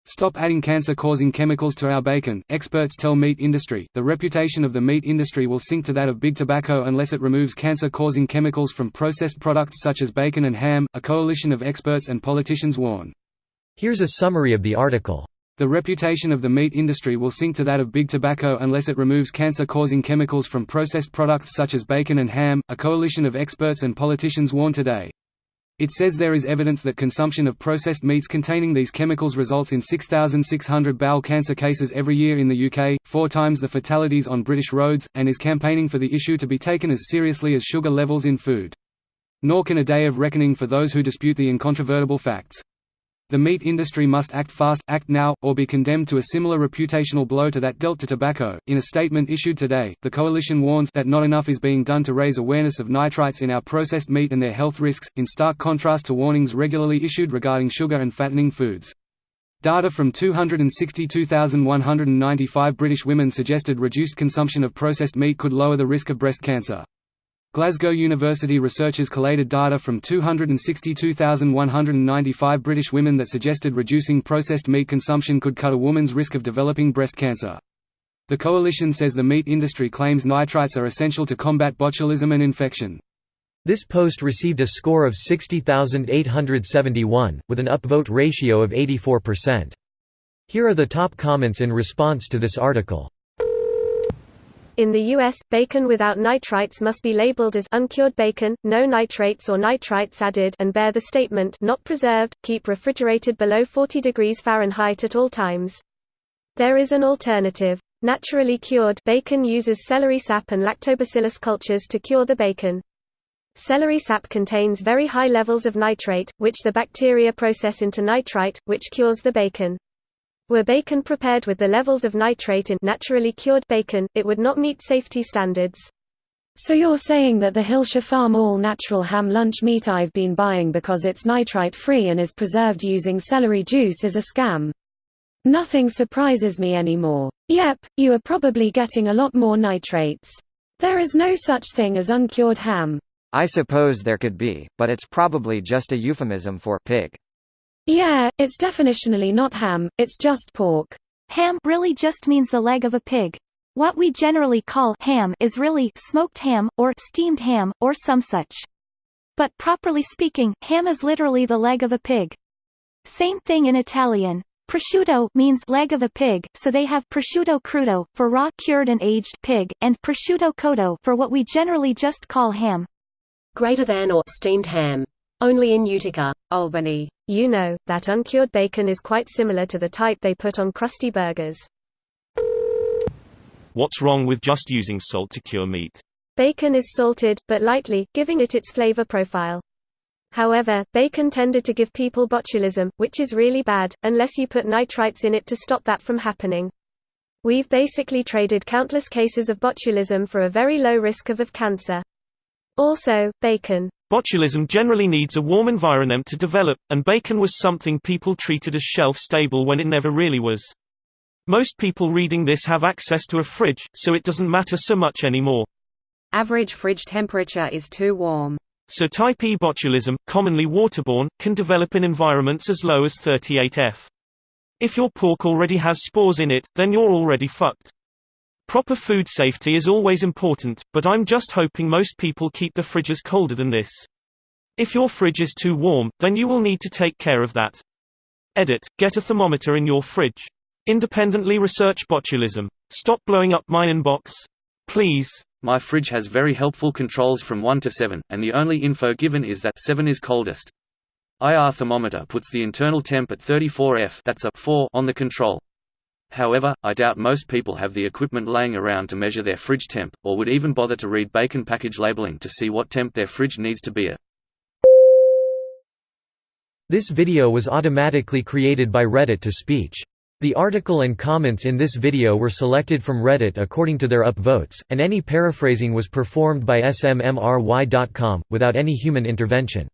Stop adding cancer-causing chemicals to our bacon, experts tell meat industry. The reputation of the meat industry will sink to that of big tobacco unless it removes cancer-causing chemicals from processed products such as bacon and ham, a coalition of experts and politicians warn. Here's a summary of the article. The reputation of the meat industry will sink to that of big tobacco unless it removes cancer-causing chemicals from processed products such as bacon and ham, a coalition of experts and politicians warn today. It says there is evidence that consumption of processed meats containing these chemicals results in 6,600 bowel cancer cases every year in the UK, 4 times the fatalities on British roads, and is campaigning for the issue to be taken as seriously as sugar levels in food. Nor can a day of reckoning for those who dispute the incontrovertible facts. The meat industry must act fast, act now, or be condemned to a similar reputational blow to that dealt to tobacco. In a statement issued today, the coalition warns that not enough is being done to raise awareness of nitrites in our processed meat and their health risks, in stark contrast to warnings regularly issued regarding sugar and fattening foods. Data from 262,195 British women suggested reduced consumption of processed meat could lower the risk of breast cancer. Glasgow University researchers collated data from 262,195 British women that suggested reducing processed meat consumption could cut a woman's risk of developing breast cancer. The coalition says the meat industry claims nitrites are essential to combat botulism and infection. This post received a score of 60,871, with an upvote ratio of 84%. Here are the top comments in response to this article. In the U.S., bacon without nitrites must be labeled as uncured bacon, no nitrates or nitrites added, and bear the statement not preserved, keep refrigerated below 40 degrees Fahrenheit at all times. There is an alternative. Naturally cured bacon uses celery sap and lactobacillus cultures to cure the bacon. Celery sap contains very high levels of nitrate, which the bacteria process into nitrite, which cures the bacon. Were bacon prepared with the levels of nitrate in naturally cured bacon, it would not meet safety standards. So you're saying that the Hillshire Farm all-natural ham lunch meat I've been buying because it's nitrite-free and is preserved using celery juice is a scam? Nothing surprises me anymore. Yep, you are probably getting a lot more nitrates. There is no such thing as uncured ham. I suppose there could be, but it's probably just a euphemism for pig. Yeah, it's definitionally not ham, it's just pork. Ham really just means the leg of a pig. What we generally call ham is really smoked ham, or steamed ham, or some such. But properly speaking, ham is literally the leg of a pig. Same thing in Italian. Prosciutto means leg of a pig, so they have prosciutto crudo, for raw cured and aged pig, and prosciutto cotto for what we generally just call ham. Greater than or steamed ham. Only in Utica, Albany. You know, that uncured bacon is quite similar to the type they put on crusty burgers. What's wrong with just using salt to cure meat? Bacon is salted, but lightly, giving it its flavor profile. However, bacon tended to give people botulism, which is really bad, unless you put nitrites in it to stop that from happening. We've basically traded countless cases of botulism for a very low risk of cancer. Also, bacon. Botulism generally needs a warm environment to develop, and bacon was something people treated as shelf-stable when it never really was. Most people reading this have access to a fridge, so it doesn't matter so much anymore. Average fridge temperature is too warm. So type E botulism, commonly waterborne, can develop in environments as low as 38°F. If your pork already has spores in it, then you're already fucked. Proper food safety is always important, but I'm just hoping most people keep the fridges colder than this. If your fridge is too warm, then you will need to take care of that. Edit: get a thermometer in your fridge. Independently research botulism. Stop blowing up my inbox. Please. My fridge has very helpful controls from 1 to 7, and the only info given is that 7 is coldest. IR thermometer puts the internal temp at 34°F, that's a 4 on the control. However, I doubt most people have the equipment laying around to measure their fridge temp, or would even bother to read bacon package labeling to see what temp their fridge needs to be at. This video was automatically created by Reddit to speech. The article and comments in this video were selected from Reddit according to their upvotes, and any paraphrasing was performed by smmry.com, without any human intervention.